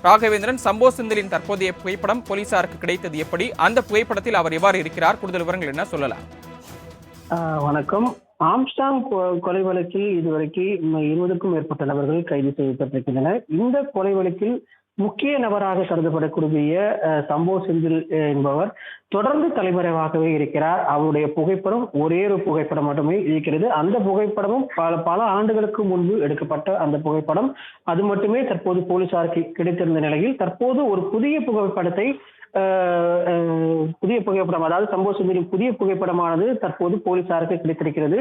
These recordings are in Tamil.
ராகவேந்திரன், சம்போ செந்திலின் தற்போதைய புகைப்படம் போலீசாருக்கு கிடைத்தது எப்படி? அந்த புகைப்படத்தில் அவர் எவ்வாறு இருக்கிறார்? கூடுதல் விவரங்கள் என்ன சொல்லலாம்? வணக்கம். ஆம்ஸ்டாங் கொலை வழக்கில் இதுவரைக்கும் 20க்கும் மேற்பட்ட நபர்கள் கைது செய்யப்பட்டிருக்கின்றனர். இந்த கொலை வழக்கில் முக்கிய நபராக கருதப்படக்கூடிய சம்போ செந்தில் என்பவர் தொடர்ந்து தலைமறைவாகவே இருக்கிறார். அவருடைய புகைப்படம் ஒரே ஒரு புகைப்படம் மட்டுமே இருக்கிறது. அந்த புகைப்படமும் பல ஆண்டுகளுக்கு முன்பு எடுக்கப்பட்ட அந்த புகைப்படம். அது மட்டுமே தற்போது போலீசாருக்கு கிடைத்திருந்த நிலையில் தற்போது ஒரு புதிய புகைப்படத்தை புதிய புகைப்படம், அதாவது சம்போ செந்திலின் புதிய புகைப்படமானது தற்போது போலீசாருக்கு கிடைத்திருக்கிறது.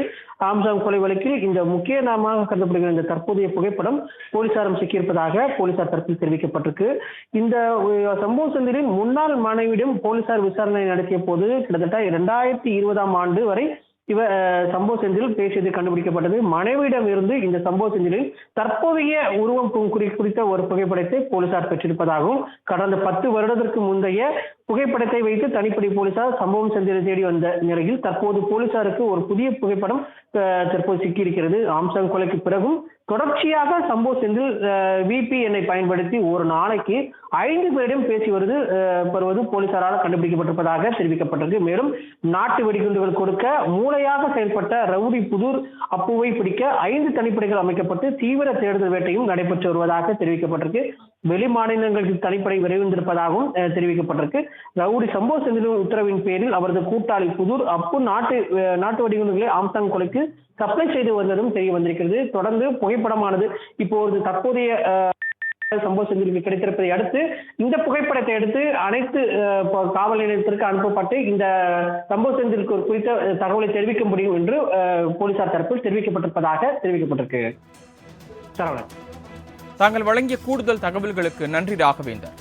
ஆம்ஸ்டாங் கொலை வழக்கில் இந்த முக்கிய நாமமாக கருதப்படுகிற இந்த தற்போதைய புகைப்படம் போலீசாரும் சிக்கியிருப்பதாக போலீசார் தரப்பில் தெரிவிக்கப்பட்டிருக்கு. இந்த சம்போ செந்திலின் முன்னாள் மனைவியிடம் போலீசார் விசாரணை நடத்திய போது கிட்டத்தட்ட 2020ஆம் ஆண்டு வரை சம்போ செந்தில் பேசியது கண்டுபிடிக்கப்பட்டது. மனைவியிடம் இருந்து இந்த சம்போ செந்திலின் தற்போதைய உருவம் குறித்த ஒரு புகைப்படத்தை போலீசார் பெற்றிருப்பதாகவும், கடந்த 10 வருடத்திற்கு முந்தைய புகைப்படத்தை வைத்து தனிப்படை போலீசார் சம்பவம் செந்திலை தேடி வந்த நிலையில் தற்போது போலீசாருக்கு ஒரு புதிய புகைப்படம் தற்போது சிக்கியிருக்கிறது. ஆம்ஸ்டாங் கொலைக்கு பிறகும் தொடர்ச்சியாக சம்போ செந்தில் VPN பயன்படுத்தி ஒரு நாளைக்கு 5 பேரிடம் பேசி வருவது போலீசாரால் கண்டுபிடிக்கப்பட்டிருப்பதாக தெரிவிக்கப்பட்டிருக்கு. மேலும் நாட்டு வெடிகுண்டுகள் கொடுக்க மூளையாக செயல்பட்ட ரவுடி புதூர் அப்புவை பிடிக்க 5 தனிப்படைகள் அமைக்கப்பட்டு தீவிர தேடுதல் வேட்டையும் நடைபெற்று வருவதாக தெரிவிக்கப்பட்டிருக்கு. வெளி மாநிலங்களுக்கு தனிப்படை விரைந்திருப்பதாகவும் தெரிவிக்கப்பட்டிருக்கு. ரவுடி சம்போ செந்திலின் உத்தரவின் பேரில் அவரது கூட்டாளி புதூர் அப்பு நாட்டு வெடிகுண்டுகளை ஆம்ஸ்டாங் கொலைக்கு சப்ளை செய்து வந்ததும் தெரிய வந்திருக்கிறது. தொடர்ந்து புகைப்படமானது இப்போது தற்போதைய சம்போ செந்திலுக்கு கிடைத்திருப்பதை அடுத்து இந்த புகைப்படத்தை எடுத்து அனைத்து காவல் நிலையத்திற்கு அனுப்பப்பட்டு இந்த சம்போ செந்திலுக்கு குறித்த தகவலை தெரிவிக்க முடியும் என்று போலீசார் தரப்பில் தெரிவிக்கப்பட்டிருப்பதாக தெரிவிக்கப்பட்டிருக்கு. தாங்கள் வழங்கிய கூடுதல் தகவல்களுக்கு நன்றி ராகவேந்தர்.